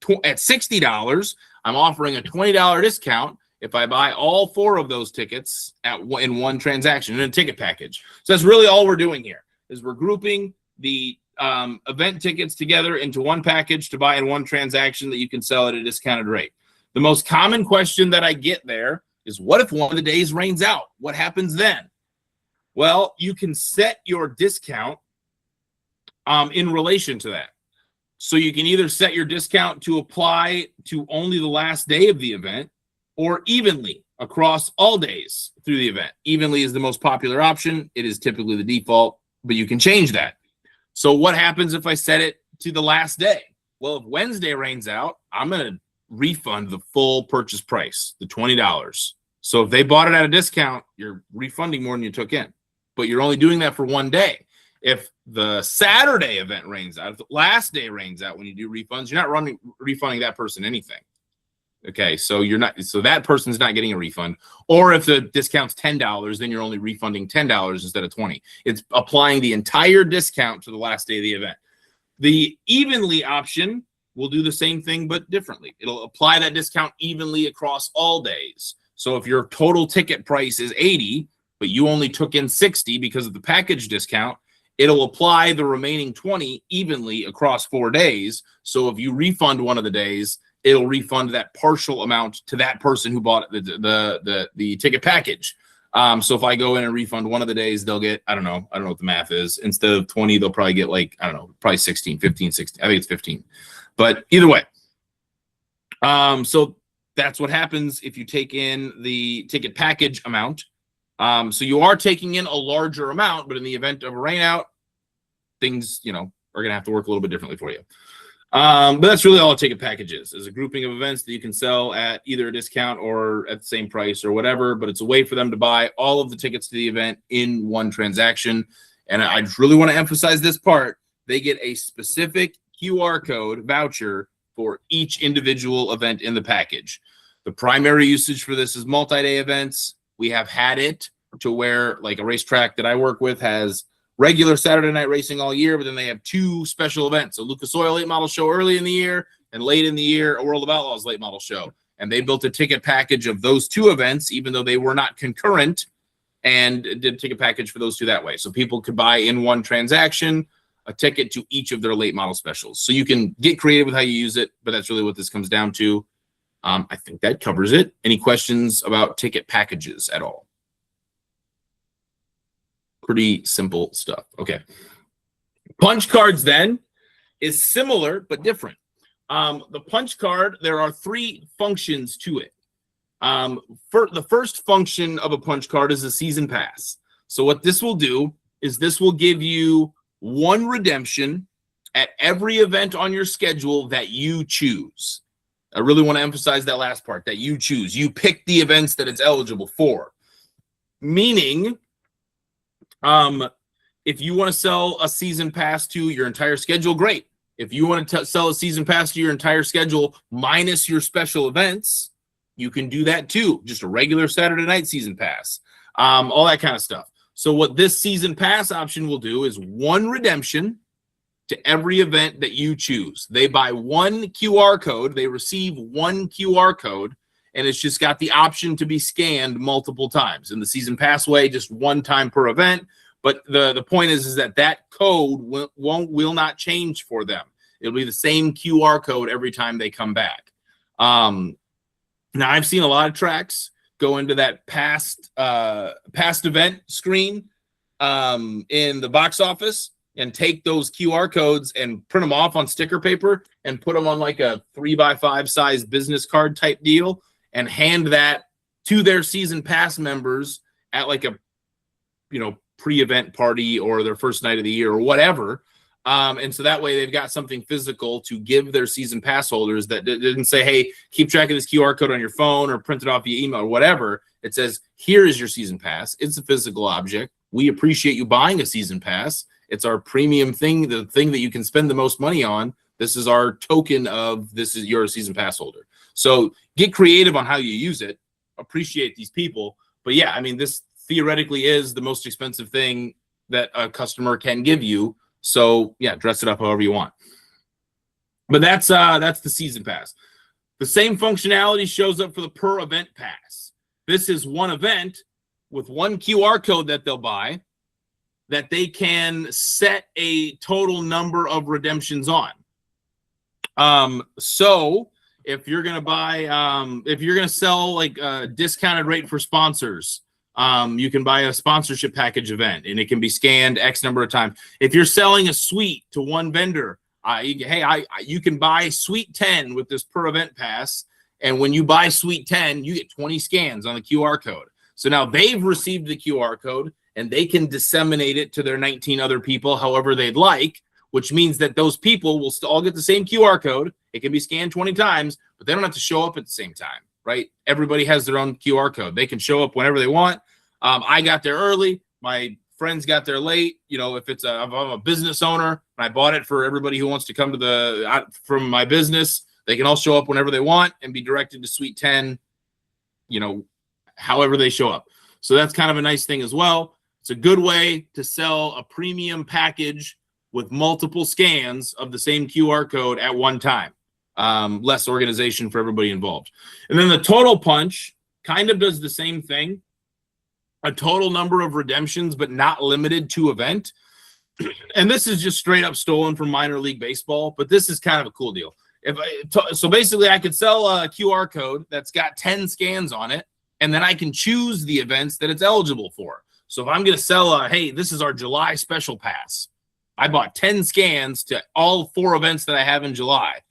$60, I'm offering a $20 discount if I buy all 4 of those tickets in one transaction in a ticket package. So that's really all we're doing here, is we're grouping the event tickets together into one package to buy in one transaction that you can sell at a discounted rate. The most common question that I get there is, what if one of the days rains out? What happens then? Well, you can set your discount in relation to that. So you can either set your discount to apply to only the last day of the event or evenly across all days through the event. Evenly is the most popular option. It is typically the default, but you can change that. So what happens if I set it to the last day? Well, if Wednesday rains out, I'm going to refund the full purchase price, the $20. So if they bought it at a discount, you're refunding more than you took in, but you're only doing that for one day. If the Saturday event rains out, if the last day rains out when you do refunds, you're not refunding that person anything. Okay, so that person's not getting a refund. Or if the discount's $10, then you're only refunding $10 instead of $20. It's applying the entire discount to the last day of the event. The evenly option will do the same thing, but differently. It'll apply that discount evenly across all days. So if your total ticket price is $80, but you only took in $60 because of the package discount, it'll apply the remaining $20 evenly across 4 days. So if you refund one of the days, it'll refund that partial amount to that person who bought the ticket package. So if I go in and refund one of the days, they'll get, I don't know what the math is. Instead of 20, they'll probably get like, I don't know, probably 16, 15, 16. I think it's 15. But either way. So that's what happens if you take in the ticket package amount. So you are taking in a larger amount, but in the event of a rainout, things, are going to have to work a little bit differently for you. But that's really all a ticket package is a grouping of events that you can sell at either a discount or at the same price or whatever, but it's a way for them to buy all of the tickets to the event in one transaction. And I just really want to emphasize this part. They get a specific QR code voucher for each individual event in the package. The primary usage for this is multi-day events. We have had it to where, like, a racetrack that I work with has regular Saturday night racing all year, but then they have 2 special events, a Lucas Oil late model show early in the year, and late in the year, a World of Outlaws late model show. And they built a ticket package of those 2 events, even though they were not concurrent, and did a ticket package for those 2 that way. So people could buy in one transaction a ticket to each of their late model specials. So you can get creative with how you use it, but that's really what this comes down to. I think that covers it. Any questions about ticket packages at all? Pretty simple stuff. Okay. Punch cards then is similar but different. The punch card, there are 3 functions to it. For the first function of a punch card is a season pass. So what this will do is this will give you 1 redemption at every event on your schedule that you choose. I really want to emphasize that last part, that you choose. You pick the events that it's eligible for. Meaning, if you want to sell a season pass to your entire schedule, great. If you want to sell a season pass to your entire schedule minus your special events, you can do that too. Just a regular Saturday night season pass, all that kind of stuff. So what this season pass option will do is 1 redemption to every event that you choose. They buy one QR code, they receive one QR code, and it's just got the option to be scanned multiple times. In the season pass way, just one time per event. But the point is that code will not change for them. It'll be the same QR code every time they come back. Now, I've seen a lot of tracks go into that past event screen in the box office and take those QR codes and print them off on sticker paper and put them on like a 3x5 size business card type deal and hand that to their season pass members at like a, pre-event party or their first night of the year or whatever. And so that way they've got something physical to give their season pass holders that didn't say, hey, keep track of this QR code on your phone or print it off via email or whatever. It says, here is your season pass. It's a physical object. We appreciate you buying a season pass. It's our premium thing, the thing that you can spend the most money on. This is our token of this is your season pass holder. So get creative on how you use it. Appreciate these people. But yeah, I mean, this theoretically is the most expensive thing that a customer can give you. So yeah, dress it up however you want. But that's the season pass. The same functionality shows up for the per event pass. This is one event with one QR code that they'll buy that they can set a total number of redemptions on. So if you're gonna buy, if you're gonna sell like a discounted rate for sponsors, you can buy a sponsorship package event and it can be scanned X number of times. If you're selling a suite to one vendor, you can buy suite 10 with this per event pass. And when you buy suite 10, you get 20 scans on the QR code. So now they've received the QR code and they can disseminate it to their 19 other people however they'd like, which means that those people will still all get the same QR code. It can be scanned 20 times, but they don't have to show up at the same time, right? Everybody has their own QR code. They can show up whenever they want. I got there early. My friends got there late. If I'm a business owner and I bought it for everybody who wants to come to from my business, they can all show up whenever they want and be directed to suite 10, however they show up. So that's kind of a nice thing as well. It's a good way to sell a premium package with multiple scans of the same QR code at one time. Less organization for everybody involved. And then the Total Punch kind of does the same thing. A total number of redemptions, but not limited to event. And this is just straight up stolen from minor league baseball, but this is kind of a cool deal. So basically I could sell a QR code that's got 10 scans on it, and then I can choose the events that it's eligible for. So if I'm going to sell hey, this is our July special pass. I bought 10 scans to all 4 events that I have in July.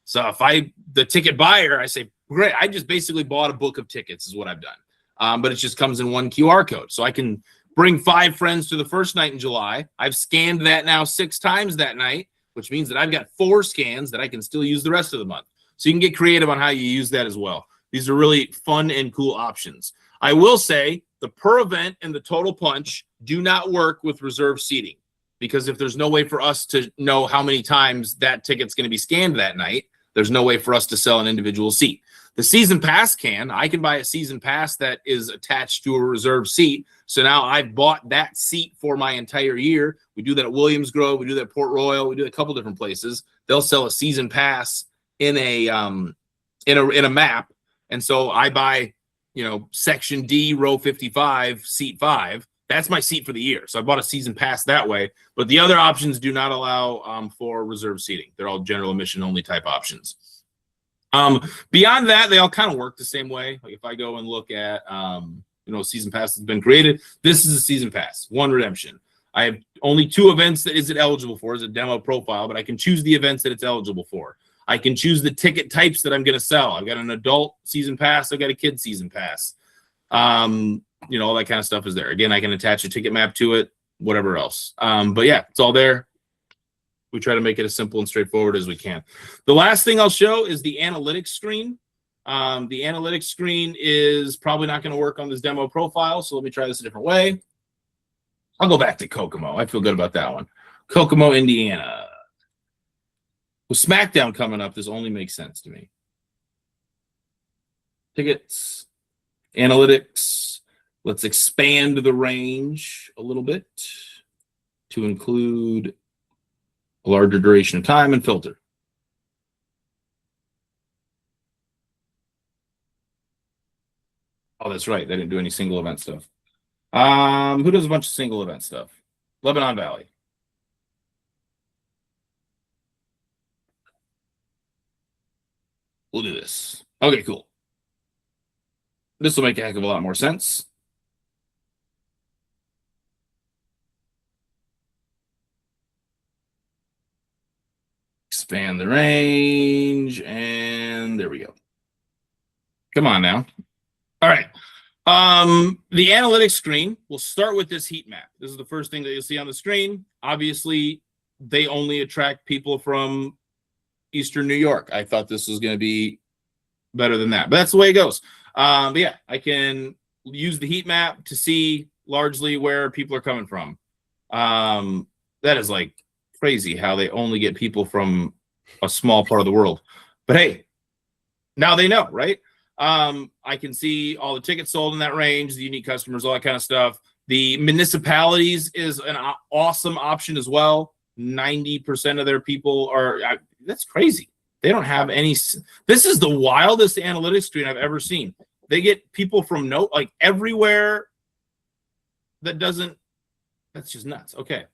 So if the ticket buyer, I say, great, I just basically bought a book of tickets is what I've done. But it just comes in one QR code. So I can bring 5 friends to the first night in July. I've scanned that now 6 times that night, which means that I've got 4 scans that I can still use the rest of the month. So you can get creative on how you use that as well. These are really fun and cool options. I will say the per event and the Total Punch do not work with reserve seating, because if there's no way for us to know how many times that ticket's going to be scanned that night, there's no way for us to sell an individual seat. The season pass I can buy a season pass that is attached to a reserve seat. So now I've bought that seat for my entire year. We do that at Williams Grove. We do that at Port Royal. We do it a couple different places. They'll sell a season pass in a map. And so I buy, section D, row 55, seat 5. That's my seat for the year. So I bought a season pass that way. But the other options do not allow for reserve seating. They're all general admission only type options. Beyond that, they all kind of work the same way. Like if I go and look at, season pass has been created. This is a season pass, 1 redemption. I have only 2 events that is it eligible for as a demo profile, but I can choose the events that it's eligible for. I can choose the ticket types that I'm going to sell. I've got an adult season pass. I've got a kid season pass. All that kind of stuff is there. Again, I can attach a ticket map to it, whatever else. But yeah, it's all there. We try to make it as simple and straightforward as we can. The last thing I'll show is the analytics screen. The analytics screen is probably not going to work on this demo profile, so let me try this a different way. I'll go back to Kokomo. I feel good about that one. Kokomo, Indiana. With SmackDown coming up, this only makes sense to me. Tickets, analytics. Let's expand the range a little bit to include a larger duration of time, and filter. Oh, that's right. They didn't do any single event stuff. Who does a bunch of single event stuff? Lebanon Valley. We'll do this. Okay, cool. This will make a heck of a lot more sense. Expand the range, and there we go. Come on now. All right. The analytics screen, we'll start with this heat map. This is the first thing that you'll see on the screen. Obviously, they only attract people from Eastern New York. I thought this was going to be better than that, but that's the way it goes. But yeah, I can use the heat map to see largely where people are coming from. That is like crazy how they only get people from a small part of the world. But hey, now they know, right? I can see all the tickets sold in that range, the unique customers, all that kind of stuff. The municipalities is an awesome option as well. 90% of their people are, that's crazy. They don't have any. This is the wildest analytics screen I've ever seen. They get people from like everywhere that doesn't, that's just nuts. Okay.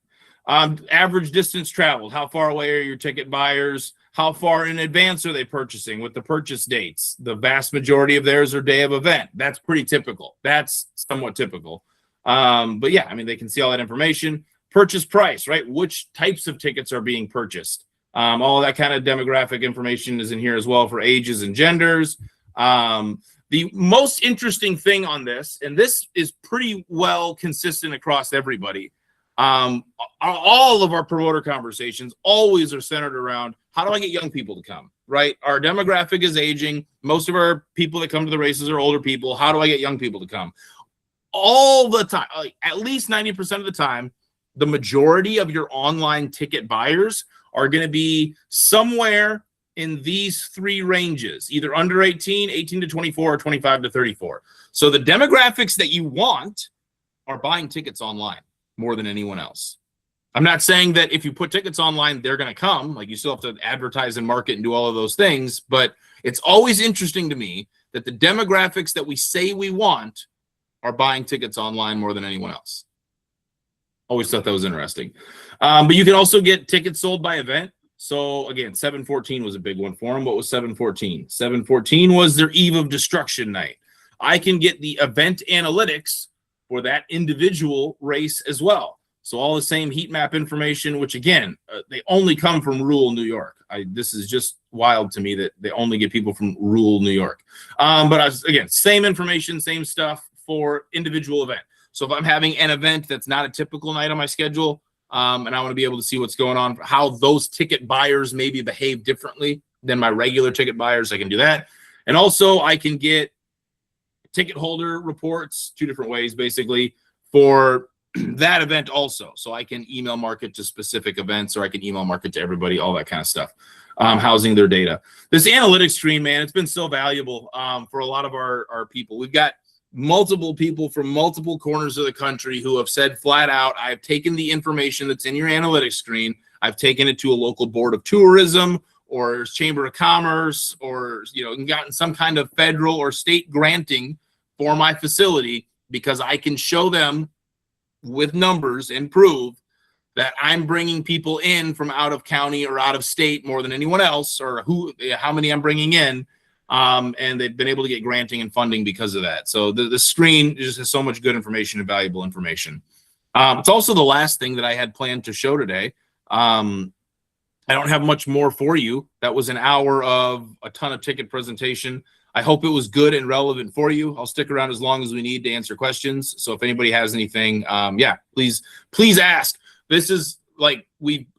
Average distance traveled. How far away are your ticket buyers? How far in advance are they purchasing with the purchase dates? The vast majority of theirs are day of event. That's pretty typical. That's somewhat typical. But yeah, I mean, they can see all that information. Purchase price, right? Which types of tickets are being purchased? All that kind of demographic information is in here as well for ages and genders. The most interesting thing on this, and this is pretty well consistent across everybody, all of our promoter conversations always are centered around how do I get young people to come, right? Our demographic is aging. Most of our people that come to the races are older people. How do I get young people to come? All the time, like at least 90% of the time, the majority of your online ticket buyers are going to be somewhere in these three ranges, either under 18, 18 to 24, or 25 to 34. So the demographics that you want are buying tickets online more than anyone else. I'm not saying that if you put tickets online, they're going to come. Like, you still have to advertise and market and do all of those things. But it's always interesting to me that the demographics that we say we want are buying tickets online more than anyone else. Always thought that was interesting. But you can also get tickets sold by event. So again, 714 was a big one for them. What was 714? 714 was their Eve of Destruction night. I can get the event analytics for that individual race as well. So all the same heat map information, which again, they only come from rural New York. This is just wild to me that they only get people from rural New York. But again, same information, same stuff for individual event. So if I'm having an event that's not a typical night on my schedule, and I want to be able to see what's going on, how those ticket buyers maybe behave differently than my regular ticket buyers, I can do that. And also I can get ticket holder reports, two different ways basically, for that event also. So I can email market to specific events, or I can email market to everybody, all that kind of stuff, housing their data. This analytics screen, man, it's been so valuable for a lot of our people. We've got multiple people from multiple corners of the country who have said flat out, I've taken the information that's in your analytics screen, I've taken it to a local board of tourism or chamber of commerce, or gotten some kind of federal or state granting for my facility, because I can show them with numbers and prove that I'm bringing people in from out of county or out of state more than anyone else, or how many I'm bringing in. And they've been able to get granting and funding because of that. So the screen just has so much good information and valuable information. It's also the last thing that I had planned to show today. I don't have much more for you. That was an hour of a ton of ticket presentation. I hope it was good and relevant for you. I'll stick around as long as we need to answer questions. So if anybody has anything, yeah, please ask. This is like,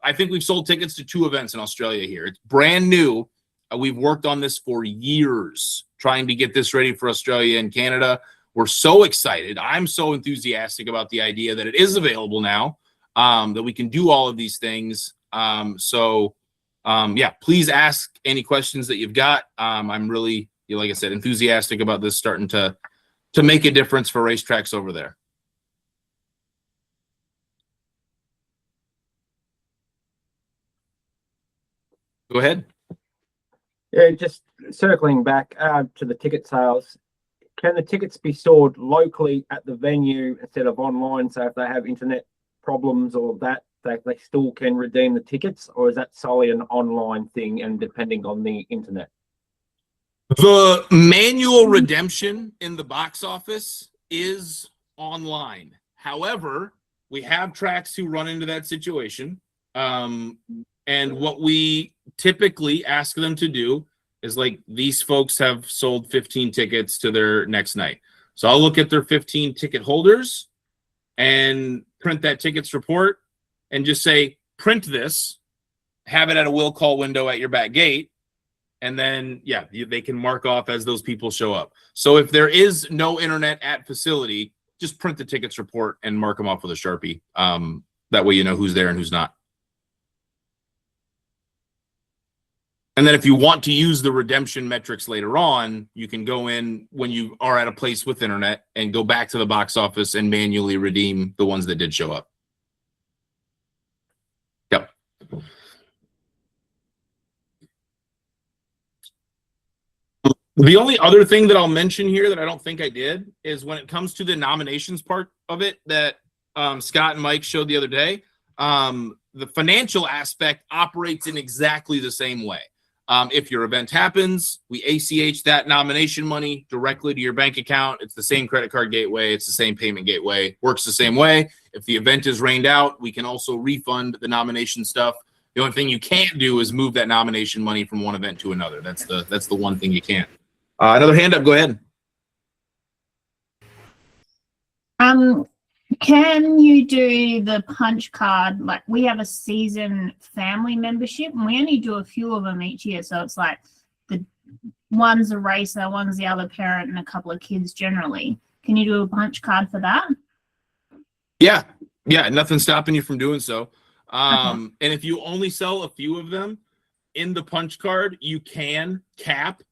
I think we've sold tickets to 2 events in Australia here. It's brand new. We've worked on this for years, trying to get this ready for Australia and Canada. We're so excited. I'm so enthusiastic about the idea that it is available now, that we can do all of these things. Yeah, please ask any questions that you've got. I'm really, like I said, enthusiastic about this starting to make a difference for racetracks over there. Go ahead. Yeah, just circling back to the ticket sales. Can the tickets be stored locally at the venue instead of online? So if they have internet problems or that, they still can redeem the tickets, or is that solely an online thing and depending on the internet? The manual redemption in the box office is online. However, we have tracks who run into that situation. And what we typically ask them to do is, like, these folks have sold 15 tickets to their next night. So I'll look at their 15 ticket holders and print that tickets report and just say, print this, have it at a will call window at your back gate. And then, yeah, they can mark off as those people show up. So if there is no internet at facility, just print the tickets report and mark them off with a Sharpie. That way you know who's there and who's not. And then if you want to use the redemption metrics later on, you can go in when you are at a place with internet and go back to the box office and manually redeem the ones that did show up. Yep. The only other thing that I'll mention here that I don't think I did is when it comes to the nominations part of it that Scott and Mike showed the other day, the financial aspect operates in exactly the same way. If your event happens, we ACH that nomination money directly to your bank account. It's the same credit card gateway. It's the same payment gateway. Works the same way. If the event is rained out, we can also refund the nomination stuff. The only thing you can't do is move that nomination money from one event to another. That's the one thing you can't. Another hand up. Go ahead. Can you do the punch card? Like, we have a season family membership and we only do a few of them each year. So it's like one's a racer, one's the other parent, and a couple of kids generally. Can you do a punch card for that? Yeah. Nothing's stopping you from doing so. And if you only sell a few of them in the punch card, you can cap.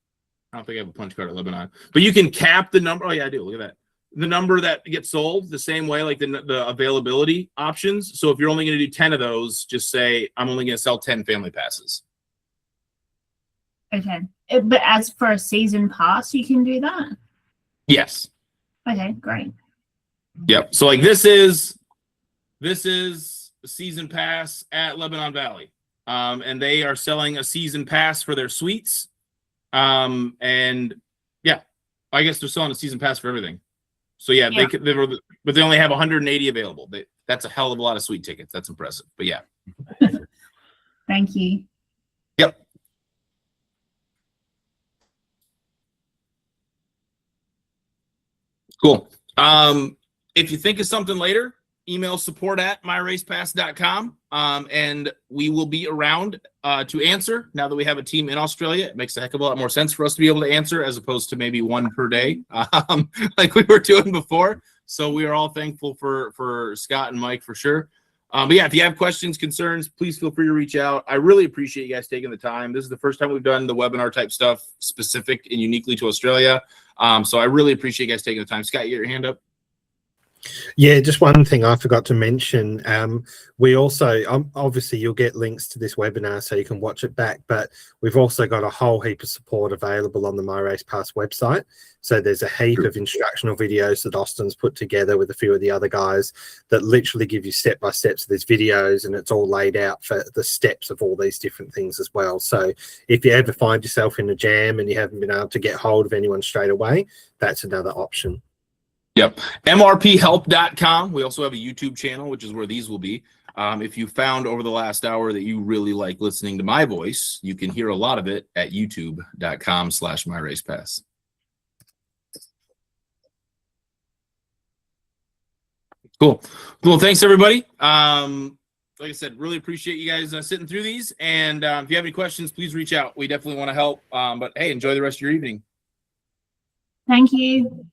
I don't think I have a punch card at Lebanon, but you can cap the number. Oh yeah, I do. Look at that. The number that gets sold the same way, like the availability options. So if you're only going to do 10 of those, just say, I'm only going to sell 10 family passes. Okay. But as for a season pass, you can do that? Yes. Okay, great. Yep. So like this is a season pass at Lebanon Valley. And they are selling a season pass for their suites. And yeah, I guess they're selling a season pass for everything. So yeah, Yeah. But they only have 180 available. That's a hell of a lot of sweet tickets. That's impressive. But yeah. Thank you. Yep. Cool. If you think of something later, email support@myracepass.com. And we will be around to answer. Now that we have a team in Australia, it makes a heck of a lot more sense for us to be able to answer as opposed to maybe one per day, like we were doing before. So we are all thankful for Scott and Mike for sure. But yeah, if you have questions, concerns, please feel free to reach out. I really appreciate you guys taking the time. This is the first time we've done the webinar type stuff specific and uniquely to Australia. So I really appreciate you guys taking the time. Scott, you get your hand up. Yeah, just one thing I forgot to mention. We also, obviously you'll get links to this webinar so you can watch it back, but we've also got a whole heap of support available on the My Race Pass website. So there's a heap of instructional videos that Austin's put together with a few of the other guys that literally give you step-by-steps of these videos, and it's all laid out for the steps of all these different things as well. So if you ever find yourself in a jam and you haven't been able to get hold of anyone straight away, that's another option. Yep. MRPhelp.com. We also have a YouTube channel, which is where these will be. If you found over the last hour that you really like listening to my voice, you can hear a lot of it at youtube.com/myracepass. Cool. Thanks everybody. Like I said, really appreciate you guys sitting through these. And if you have any questions, please reach out. We definitely want to help. But hey, enjoy the rest of your evening. Thank you.